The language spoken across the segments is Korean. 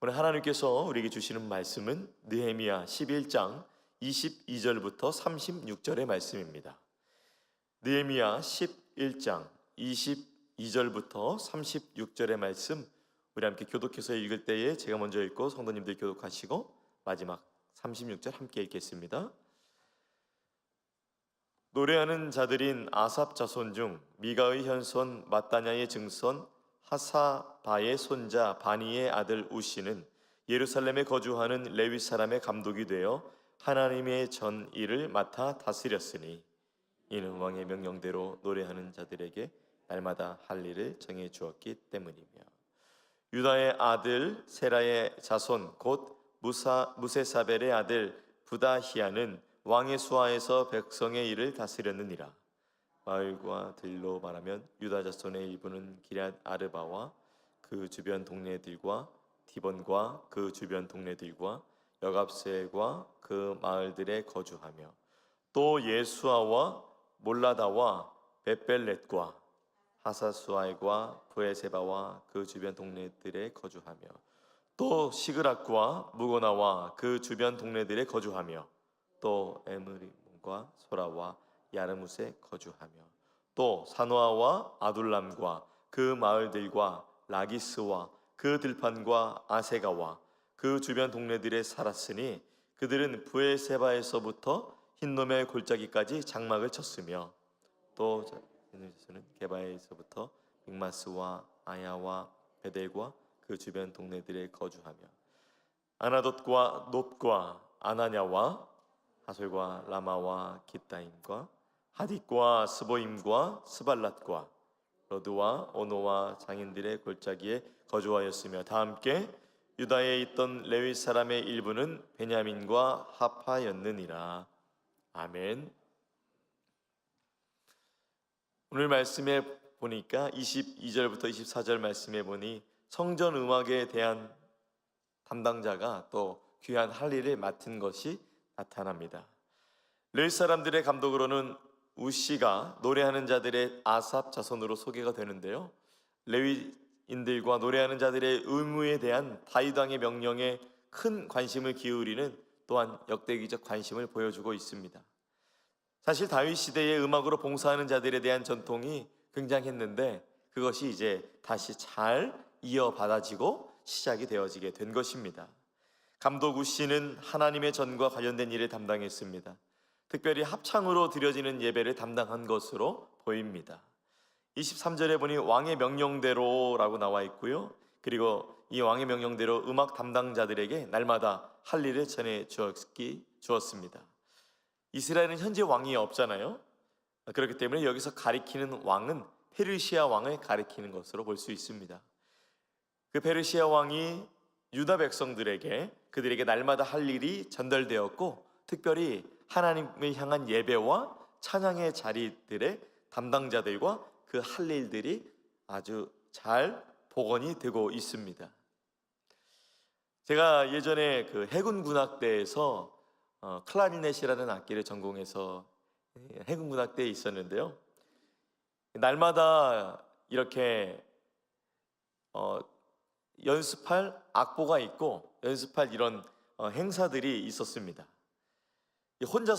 오늘 하나님께서 우리에게 주시는 말씀은 느헤미야 11장 22절부터 36절의 말씀입니다. 느헤미야 11장 22절부터 36절의 말씀, 우리 함께 교독해서 읽을 때에 제가 먼저 읽고 성도님들 교독하시고 마지막 36절 함께 읽겠습니다. 노래하는 자들인 아삽 자손 중 미가의 현손 마따냐의 증손 하사바의 손자 바니의 아들 우시는 예루살렘에 거주하는 레위 사람의 감독이 되어 하나님의 전 일을 맡아 다스렸으니 이는 왕의 명령대로 노래하는 자들에게 날마다 할 일을 정해 주었기 때문이며, 유다의 아들 세라의 자손 곧 무세사벨의 아들 부다히야는 왕의 수하에서 백성의 일을 다스렸느니라. 마을과 들로 말하면 유다 자손의 일부는 기럇 아르바와 그 주변 동네들과 디본과 그 주변 동네들과 여갑세과 그 마을들에 거주하며, 또 예수아와 몰라다와 벳벨렛과 하사수아이과 브에세바와 그 주변 동네들에 거주하며, 또 시그락과 무고나와 그 주변 동네들에 거주하며, 또 에므림과 소라와 야르무세 거주하며, 또 사노아와 아둘람과 그 마을들과 라기스와 그 들판과 아세가와 그 주변 동네들에 살았으니 그들은 브에세바에서부터 흰놈의 골짜기까지 장막을 쳤으며, 또 게바에서부터 믹마스와 아야와 베델과 그 주변 동네들에 거주하며, 아나돗과 놋과 아나냐와 하솔과 라마와 기타임과 하딕과 스보임과 스발랏과 로드와 오노와 장인들의 골짜기에 거주하였으며, 다 함께 유다에 있던 레위 사람의 일부는 베냐민과 하파였느니라. 아멘. 오늘 말씀에 보니까 22절부터 24절 말씀에 보니 성전 음악에 대한 담당자가 또 귀한 할 일을 맡은 것이 나타납니다. 레위 사람들의 감독으로는 우시가 노래하는 자들의 아삽 자손으로 소개가 되는데요, 레위인들과 노래하는 자들의 의무에 대한 다윗 왕의 명령에 큰 관심을 기울이는 또한 역대기적 관심을 보여주고 있습니다. 사실 다윗 시대의 음악으로 봉사하는 자들에 대한 전통이 굉장했는데 그것이 이제 다시 잘 이어받아지고 시작이 되어지게 된 것입니다. 감독 우시는 하나님의 전과 관련된 일을 담당했습니다. 특별히 합창으로 드려지는 예배를 담당한 것으로 보입니다. 23절에 보니 왕의 명령대로라고 나와 있고요, 그리고 이 왕의 명령대로 음악 담당자들에게 날마다 할 일을 전해 주었습니다. 이스라엘은 현재 왕이 없잖아요. 그렇기 때문에 여기서 가리키는 왕은 페르시아 왕을 가리키는 것으로 볼 수 있습니다. 그 페르시아 왕이 유다 백성들에게 그들에게 날마다 할 일이 전달되었고, 특별히 하나님을 향한 예배와 찬양의 자리들의 담당자들과 그 할 일들이 아주 잘 복원이 되고 있습니다. 제가 예전에 그 해군 군악대에서 클라리넷이라는 악기를 전공해서 해군 군악대에 있었는데요, 날마다 이렇게 연습할 악보가 있고 연습할 이런 행사들이 있었습니다. 혼자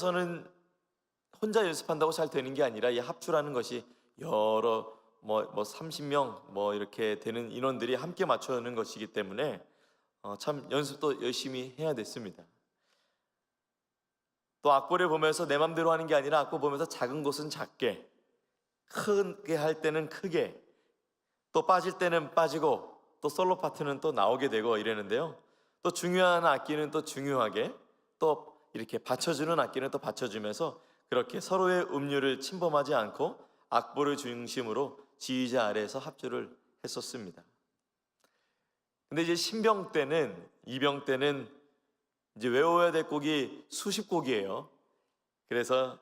연습한다고 잘 되는 게 아니라 이 합주라는 것이 여러 30명 이렇게 되는 인원들이 함께 맞추는 것이기 때문에 참 연습도 열심히 해야 됐습니다. 또 악보를 보면서 내 맘대로 하는 게 아니라 악보 보면서 작은 곳은 작게, 크게 할 때는 크게, 또 빠질 때는 빠지고, 또 솔로 파트는 또 나오게 되고 이러는데요, 또 중요한 악기는 또 중요하게, 또 이렇게 받쳐주는 악기는 또 받쳐주면서 그렇게 서로의 음률을 침범하지 않고 악보를 중심으로 지휘자 아래에서 합주를 했었습니다. 근데 이제 신병 때는, 이병 때는 이제 외워야 될 곡이 수십 곡이에요. 그래서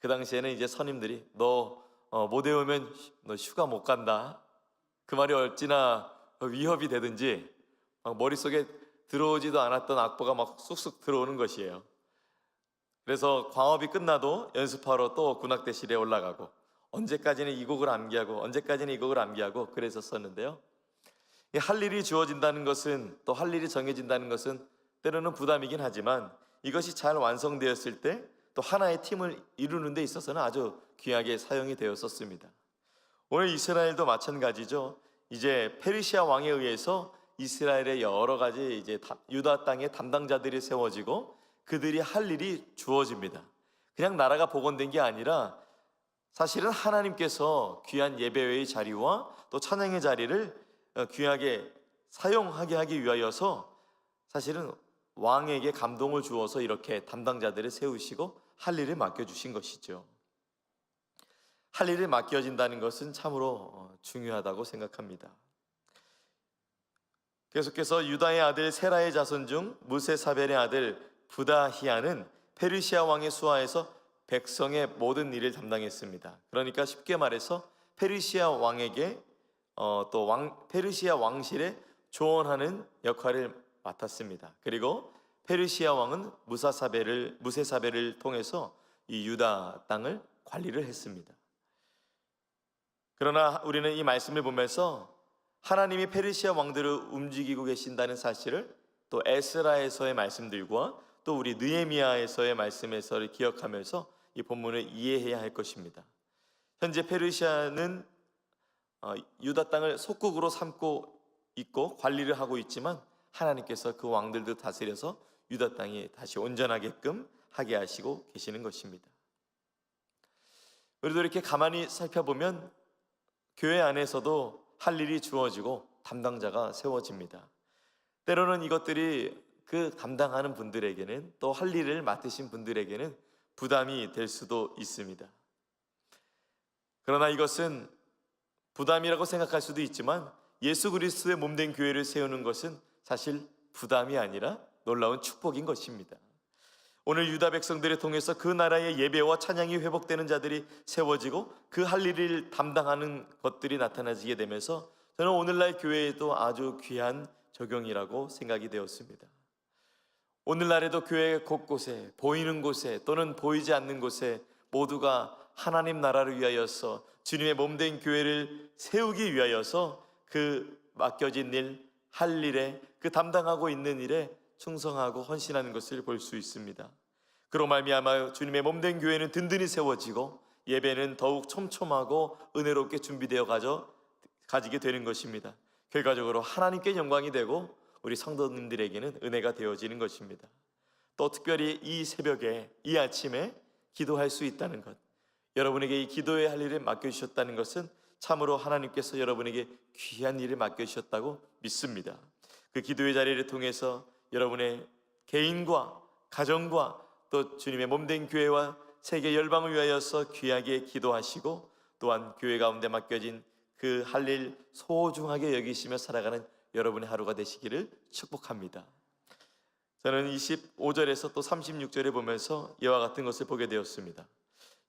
그 당시에는 이제 선임들이 너 못 외우면 너 휴가 못 간다, 그 말이 어찌나 위협이 되든지 막 머릿속에 들어오지도 않았던 악보가 막 쑥쑥 들어오는 것이에요. 그래서 광업이 끝나도 연습하러 또 군악대실에 올라가고, 언제까지는 이 곡을 암기하고 언제까지는 이 곡을 암기하고 그랬었는데요, 할 일이 주어진다는 것은, 또 할 일이 정해진다는 것은 때로는 부담이긴 하지만 이것이 잘 완성되었을 때 또 하나의 팀을 이루는 데 있어서는 아주 귀하게 사용이 되었었습니다. 오늘 이스라엘도 마찬가지죠. 이제 페르시아 왕에 의해서 이스라엘의 여러 가지 이제 유다 땅의 담당자들이 세워지고 그들이 할 일이 주어집니다. 그냥 나라가 복원된 게 아니라 사실은 하나님께서 귀한 예배의 자리와 또 찬양의 자리를 귀하게 사용하게 하기 위하여서 사실은 왕에게 감동을 주어서 이렇게 담당자들을 세우시고 할 일을 맡겨주신 것이죠. 할 일을 맡겨진다는 것은 참으로 중요하다고 생각합니다. 계속해서 유다의 아들 세라의 자손 중 무세사벨의 아들 부다히아는 페르시아 왕의 수하에서 백성의 모든 일을 담당했습니다. 그러니까 쉽게 말해서 페르시아 왕에게 페르시아 왕실에 조언하는 역할을 맡았습니다. 그리고 페르시아 왕은 무세사벨을 통해서 이 유다 땅을 관리를 했습니다. 그러나 우리는 이 말씀을 보면서 하나님이 페르시아 왕들을 움직이고 계신다는 사실을 또 에스라에서의 말씀들과 또 우리 느헤미야에서의 말씀에서를 기억하면서 이 본문을 이해해야 할 것입니다. 현재 페르시아는 유다 땅을 속국으로 삼고 있고 관리를 하고 있지만 하나님께서 그 왕들도 다스려서 유다 땅이 다시 온전하게끔 하게 하시고 계시는 것입니다. 우리도 이렇게 가만히 살펴보면 교회 안에서도 할 일이 주어지고 담당자가 세워집니다. 때로는 이것들이 그 담당하는 분들에게는 또 할 일을 맡으신 분들에게는 부담이 될 수도 있습니다. 그러나 이것은 부담이라고 생각할 수도 있지만 예수 그리스도의 몸된 교회를 세우는 것은 사실 부담이 아니라 놀라운 축복인 것입니다. 오늘 유다 백성들을 통해서 그 나라의 예배와 찬양이 회복되는 자들이 세워지고 그 할 일을 담당하는 것들이 나타나지게 되면서 저는 오늘날 교회에도 아주 귀한 적용이라고 생각이 되었습니다. 오늘날에도 교회 곳곳에 보이는 곳에 또는 보이지 않는 곳에 모두가 하나님 나라를 위하여서 주님의 몸된 교회를 세우기 위하여서 그 맡겨진 일, 할 일에 그 담당하고 있는 일에 충성하고 헌신하는 것을 볼 수 있습니다. 그로 말미암아 주님의 몸된 교회는 든든히 세워지고 예배는 더욱 촘촘하고 은혜롭게 준비되어 가지게 되는 것입니다. 결과적으로 하나님께 영광이 되고 우리 성도님들에게는 은혜가 되어지는 것입니다. 또 특별히 이 새벽에 이 아침에 기도할 수 있다는 것, 여러분에게 이 기도의 할 일을 맡겨주셨다는 것은 참으로 하나님께서 여러분에게 귀한 일을 맡겨주셨다고 믿습니다. 그 기도의 자리를 통해서 여러분의 개인과 가정과 또 주님의 몸된 교회와 세계 열방을 위하여서 귀하게 기도하시고 또한 교회 가운데 맡겨진 그 할 일 소중하게 여기시며 살아가는 여러분의 하루가 되시기를 축복합니다. 저는 25절에서 또 36절에 보면서 이와 같은 것을 보게 되었습니다.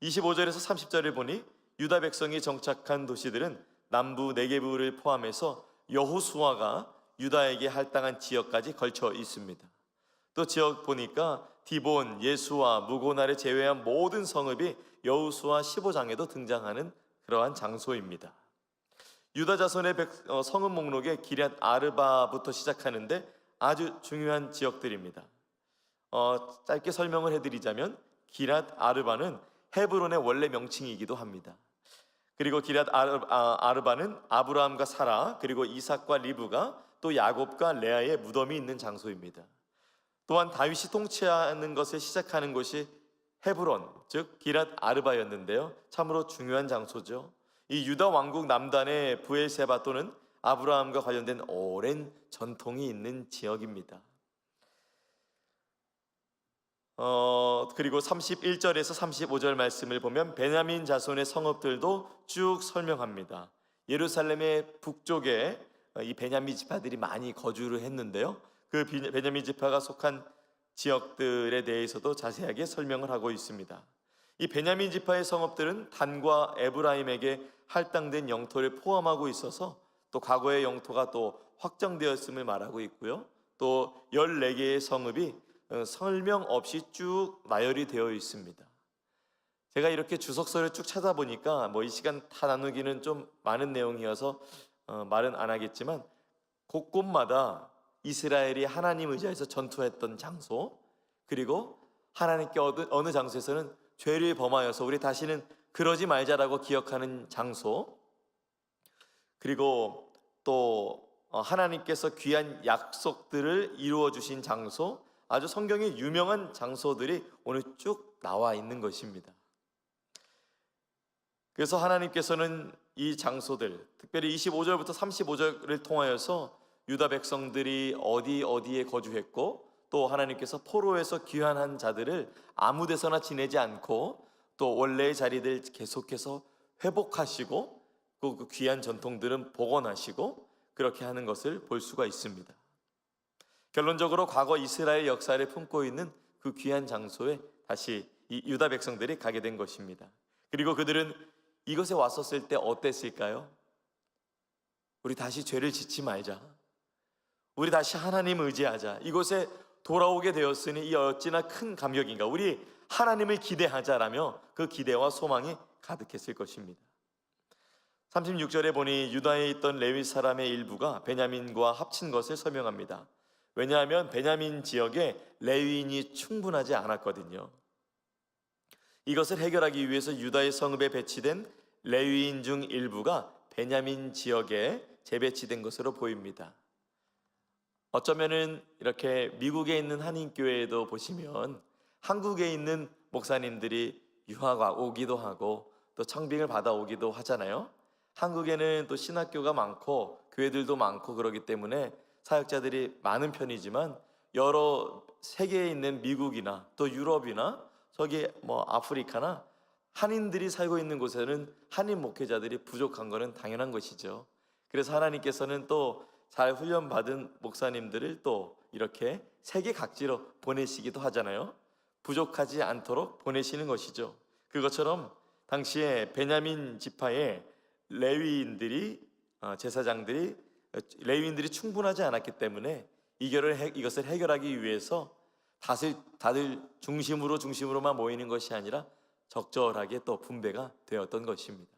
25절에서 30절을 보니 유다 백성이 정착한 도시들은 남부 네게부를 포함해서 여호수아가 유다에게 할당한 지역까지 걸쳐 있습니다. 또 지역 보니까 디본, 예수와 무고나를 제외한 모든 성읍이 여호수아 15장에도 등장하는 그러한 장소입니다. 유다 자손의 성읍 목록에 기럇 아르바부터 시작하는데 아주 중요한 지역들입니다. 짧게 설명을 해드리자면 기럇 아르바는 헤브론의 원래 명칭이기도 합니다. 그리고 기럇 아르바는 아브라함과 사라 그리고 이삭과 리브가 또 야곱과 레아의 무덤이 있는 장소입니다. 또한 다윗이 통치하는 것을 시작하는 곳이 헤브론 즉 기럇 아르바였는데요, 참으로 중요한 장소죠. 이 유다 왕국 남단의 브엘세바 또는 아브라함과 관련된 오랜 전통이 있는 지역입니다. 그리고 31절에서 35절 말씀을 보면 베냐민 자손의 성읍들도 쭉 설명합니다. 예루살렘의 북쪽에 이 베냐민 지파들이 많이 거주를 했는데요, 그 베냐민 지파가 속한 지역들에 대해서도 자세하게 설명을 하고 있습니다. 이 베냐민 지파의 성읍들은 단과 에브라임에게 할당된 영토를 포함하고 있어서 또 과거의 영토가 또 확정되었음을 말하고 있고요, 또 14개의 성읍이 설명 없이 쭉 나열이 되어 있습니다. 제가 이렇게 주석서를 쭉 찾아보니까 이 시간 다 나누기는 좀 많은 내용이어서 말은 안 하겠지만 곳곳마다 이스라엘이 하나님 의지하여서 전투했던 장소, 그리고 하나님께 어느 장소에서는 죄를 범하여서 우리 다시는 그러지 말자라고 기억하는 장소, 그리고 또 하나님께서 귀한 약속들을 이루어 주신 장소, 아주 성경에 유명한 장소들이 오늘 쭉 나와 있는 것입니다. 그래서 하나님께서는 이 장소들, 특별히 25절부터 35절을 통하여서 유다 백성들이 어디에 거주했고, 또 하나님께서 포로에서 귀환한 자들을 아무 데서나 지내지 않고 또 원래의 자리들 계속해서 회복하시고 그 귀한 전통들은 복원하시고 그렇게 하는 것을 볼 수가 있습니다. 결론적으로 과거 이스라엘 역사를 품고 있는 그 귀한 장소에 다시 이 유다 백성들이 가게 된 것입니다. 그리고 그들은 이것에 왔었을 때 어땠을까요? 우리 다시 죄를 짓지 말자, 우리 다시 하나님 의지하자, 이곳에 돌아오게 되었으니 이 어찌나 큰 감격인가, 우리 하나님을 기대하자라며 그 기대와 소망이 가득했을 것입니다. 36절에 보니 유다에 있던 레위 사람의 일부가 베냐민과 합친 것을 설명합니다. 왜냐하면 베냐민 지역에 레위인이 충분하지 않았거든요. 이것을 해결하기 위해서 유다의 성읍에 배치된 레위인 중 일부가 베냐민 지역에 재배치된 것으로 보입니다. 어쩌면은 이렇게 미국에 있는 한인교회에도 보시면 한국에 있는 목사님들이 유학 오기도 하고 또 청빙을 받아오기도 하잖아요. 한국에는 또 신학교가 많고 교회들도 많고 그러기 때문에 사역자들이 많은 편이지만, 여러 세계에 있는 미국이나 또 유럽이나 저기 아프리카나 한인들이 살고 있는 곳에는 한인 목회자들이 부족한 것은 당연한 것이죠. 그래서 하나님께서는 또 잘 훈련받은 목사님들을 또 이렇게 세계 각지로 보내시기도 하잖아요. 부족하지 않도록 보내시는 것이죠. 그것처럼 당시에 베냐민 지파의 제사장들이 레위인들이 충분하지 않았기 때문에 이것을 해결하기 위해서 다들 중심으로만 모이는 것이 아니라 적절하게 또 분배가 되었던 것입니다.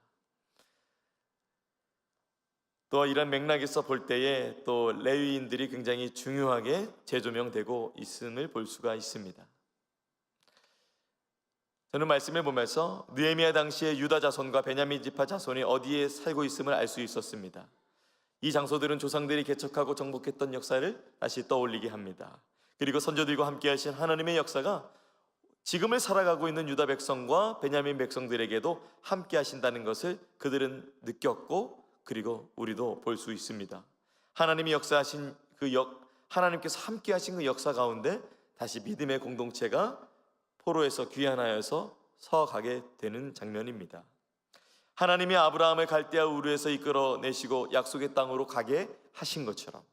또 이런 맥락에서 볼 때에 또 레위인들이 굉장히 중요하게 재조명되고 있음을 볼 수가 있습니다. 저는 말씀을 보면서 느헤미야 당시에 유다 자손과 베냐민 지파 자손이 어디에 살고 있음을 알 수 있었습니다. 이 장소들은 조상들이 개척하고 정복했던 역사를 다시 떠올리게 합니다. 그리고 선조들과 함께 하신 하나님의 역사가 지금을 살아가고 있는 유다 백성과 베냐민 백성들에게도 함께 하신다는 것을 그들은 느꼈고, 그리고 우리도 볼 수 있습니다. 하나님이 역사하신 하나님께서 함께 하신 그 역사 가운데 다시 믿음의 공동체가 포로에서 귀환하여서 서가게 되는 장면입니다. 하나님이 아브라함을 갈대아 우르에서 이끌어내시고 약속의 땅으로 가게 하신 것처럼,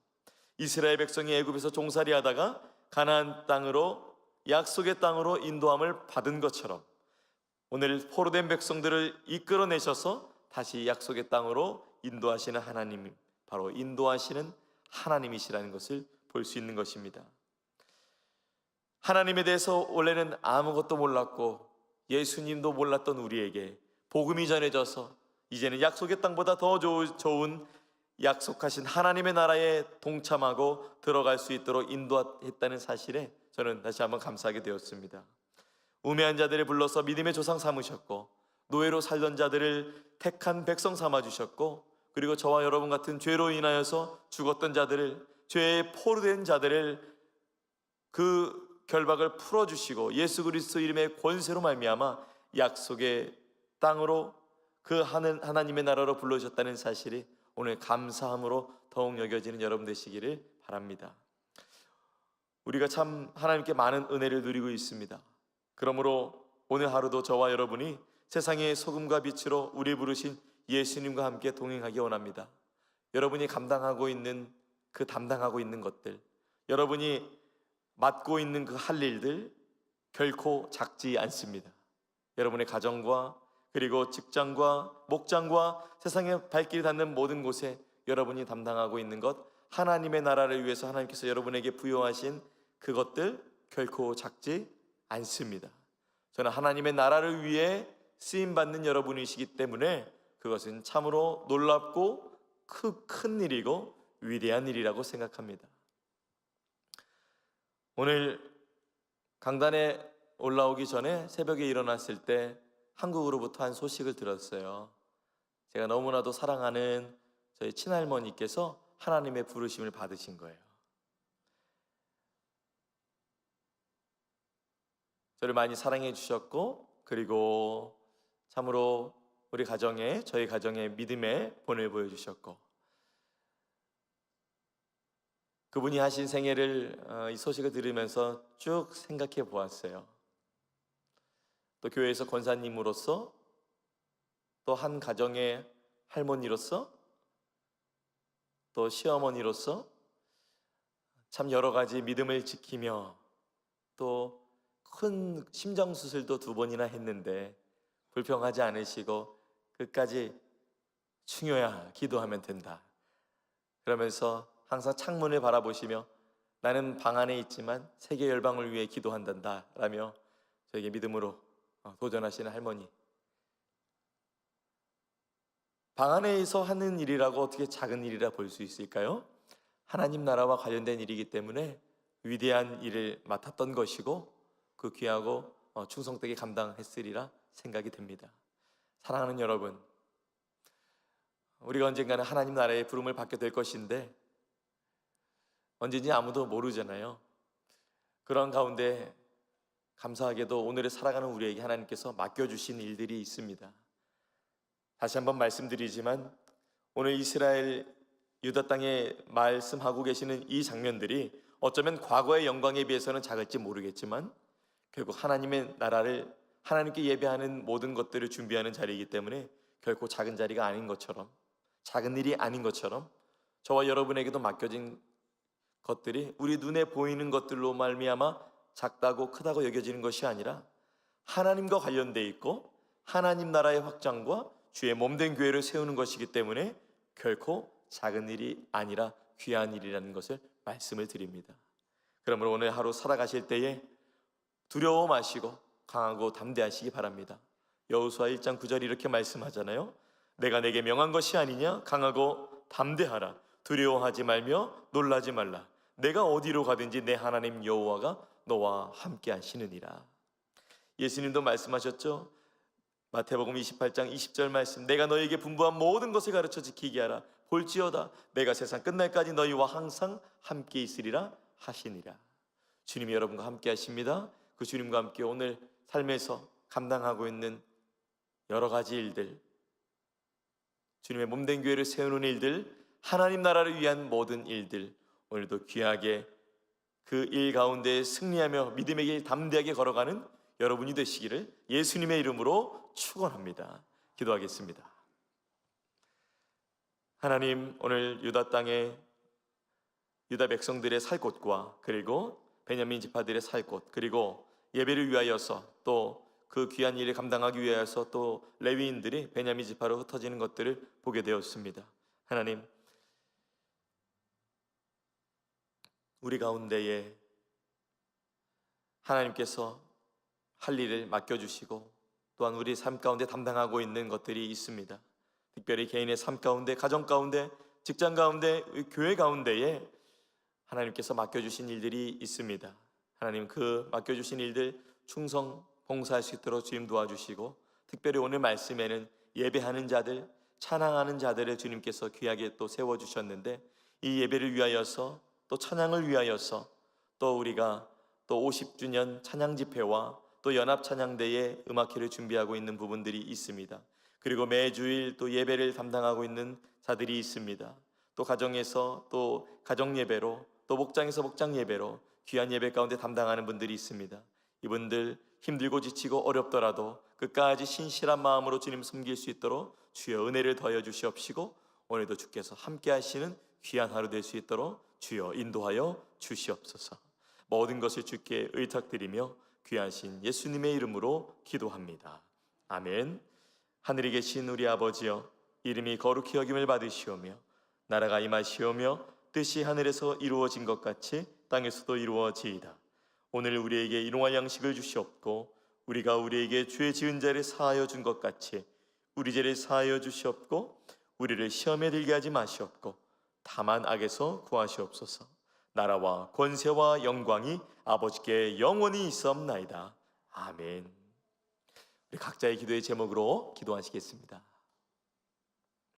이스라엘 백성이 애굽에서 종살이하다가 가나안 땅으로, 약속의 땅으로 인도함을 받은 것처럼 오늘 포로된 백성들을 이끌어내셔서 다시 약속의 땅으로 인도하시는 하나님, 바로 인도하시는 하나님이시라는 것을 볼 수 있는 것입니다. 하나님에 대해서 원래는 아무것도 몰랐고 예수님도 몰랐던 우리에게 복음이 전해져서 이제는 약속의 땅보다 더 좋은 약속하신 하나님의 나라에 동참하고 들어갈 수 있도록 인도했다는 사실에 저는 다시 한번 감사하게 되었습니다. 우매한 자들을 불러서 믿음의 조상 삼으셨고, 노예로 살던 자들을 택한 백성 삼아주셨고, 그리고 저와 여러분 같은 죄로 인하여서 죽었던 자들을, 죄에 포로된 자들을 그 결박을 풀어주시고 예수 그리스도 이름의 권세로 말미암아 약속의 땅으로 그 하나님의 나라로 불러주셨다는 사실이 오늘 감사함으로 더욱 여겨지는 여러분 되시기를 바랍니다. 우리가 참 하나님께 많은 은혜를 누리고 있습니다. 그러므로 오늘 하루도 저와 여러분이 세상의 소금과 빛으로 우리 부르신 예수님과 함께 동행하기 원합니다. 여러분이 담당하고 있는 것들, 여러분이 맡고 있는 그 할 일들 결코 작지 않습니다. 여러분의 가정과 그리고 직장과 목장과 세상의 발길이 닿는 모든 곳에 여러분이 담당하고 있는 것, 하나님의 나라를 위해서 하나님께서 여러분에게 부여하신 그것들 결코 작지 않습니다. 저는 하나님의 나라를 위해 쓰임받는 여러분이시기 때문에 그것은 참으로 놀랍고 큰 일이고 위대한 일이라고 생각합니다. 오늘 강단에 올라오기 전에 새벽에 일어났을 때 한국으로부터 한 소식을 들었어요. 제가 너무나도 사랑하는 저희 친할머니께서 하나님의 부르심을 받으신 거예요. 저를 많이 사랑해 주셨고, 그리고 참으로 저희 가정에 믿음의 본을 보여주셨고, 그분이 하신 생애를 이 소식을 들으면서 쭉 생각해 보았어요. 또 교회에서 권사님으로서, 또 한 가정의 할머니로서, 또 시어머니로서 참 여러 가지 믿음을 지키며 또 큰 심장 수술도 2번이나 했는데 불평하지 않으시고 끝까지 충효야 기도하면 된다 그러면서 항상 창문을 바라보시며 나는 방 안에 있지만 세계 열방을 위해 기도한단다 라며 저에게 믿음으로 도전하시는 할머니, 방 안에서 하는 일이라고 어떻게 작은 일이라 볼 수 있을까요? 하나님 나라와 관련된 일이기 때문에 위대한 일을 맡았던 것이고 그 귀하고 충성되게 감당했으리라 생각이 됩니다. 사랑하는 여러분, 우리가 언젠가는 하나님 나라의 부름을 받게 될 것인데 언제인지 아무도 모르잖아요. 그런 가운데 감사하게도 오늘을 살아가는 우리에게 하나님께서 맡겨주신 일들이 있습니다. 다시 한번 말씀드리지만 오늘 이스라엘 유다 땅에 말씀하고 계시는 이 장면들이 어쩌면 과거의 영광에 비해서는 작을지 모르겠지만 결국 하나님의 나라를 하나님께 예배하는 모든 것들을 준비하는 자리이기 때문에 결코 작은 자리가 아닌 것처럼, 작은 일이 아닌 것처럼 저와 여러분에게도 맡겨진 것들이 우리 눈에 보이는 것들로 말미암아 작다고 크다고 여겨지는 것이 아니라 하나님과 관련되어 있고 하나님 나라의 확장과 주의 몸된 교회를 세우는 것이기 때문에 결코 작은 일이 아니라 귀한 일이라는 것을 말씀을 드립니다. 그러므로 오늘 하루 살아가실 때에 두려워 마시고 강하고 담대하시기 바랍니다. 여호수아 1장 9절이 이렇게 말씀하잖아요. 내가 내게 명한 것이 아니냐? 강하고 담대하라. 두려워하지 말며 놀라지 말라. 내가 어디로 가든지 내 하나님 여호와가 너와 함께 하시느니라. 예수님도 말씀하셨죠. 마태복음 28장 20절 말씀, 내가 너에게 분부한 모든 것을 가르쳐 지키게 하라. 볼지어다 내가 세상 끝날까지 너희와 항상 함께 있으리라 하시니라. 주님이 여러분과 함께 하십니다. 그 주님과 함께 오늘 삶에서 감당하고 있는 여러 가지 일들, 주님의 몸된 교회를 세우는 일들, 하나님 나라를 위한 모든 일들, 오늘도 귀하게 그 일 가운데 승리하며 믿음의 길 담대하게 걸어가는 여러분이 되시기를 예수님의 이름으로 축원합니다. 기도하겠습니다. 하나님, 오늘 유다 땅에 유다 백성들의 살 곳과 그리고 베냐민 지파들의 살 곳, 그리고 예배를 위하여서 또 그 귀한 일을 감당하기 위하여서 또 레위인들이 베냐민 지파로 흩어지는 것들을 보게 되었습니다. 하나님, 우리 가운데에 하나님께서 할 일을 맡겨주시고 또한 우리 삶 가운데 담당하고 있는 것들이 있습니다. 특별히 개인의 삶 가운데, 가정 가운데, 직장 가운데, 교회 가운데에 하나님께서 맡겨주신 일들이 있습니다. 하나님, 그 맡겨주신 일들 충성 봉사할 수 있도록 주님 도와주시고, 특별히 오늘 말씀에는 예배하는 자들, 찬양하는 자들을 주님께서 귀하게 또 세워주셨는데 이 예배를 위하여서 또 찬양을 위하여서 또 우리가 또 50주년 찬양 집회와 또 연합 찬양대의 음악회를 준비하고 있는 부분들이 있습니다. 그리고 매주일 또 예배를 담당하고 있는 자들이 있습니다. 또 가정에서 또 가정 예배로, 또 목장에서 목장 예배로 귀한 예배 가운데 담당하는 분들이 있습니다. 이분들 힘들고 지치고 어렵더라도 끝까지 신실한 마음으로 주님 섬길 수 있도록 주여 은혜를 더하여 주시옵시고 오늘도 주께서 함께 하시는 귀한 하루 될 수 있도록 주여 인도하여 주시옵소서. 모든 것을 주께 의탁드리며 귀하신 예수님의 이름으로 기도합니다. 아멘. 하늘에 계신 우리 아버지여, 이름이 거룩히 여김을 받으시오며 나라가 임하시오며 뜻이 하늘에서 이루어진 것 같이 땅에서도 이루어지이다. 오늘 우리에게 일용할 양식을 주시옵고 우리가 우리에게 죄 지은 자를 사하여 준 것 같이 우리 죄를 사하여 주시옵고 우리를 시험에 들게 하지 마시옵고 다만 악에서 구하시옵소서. 나라와 권세와 영광이 아버지께 영원히 있사옵나이다. 아멘. 우리 각자의 기도의 제목으로 기도하시겠습니다.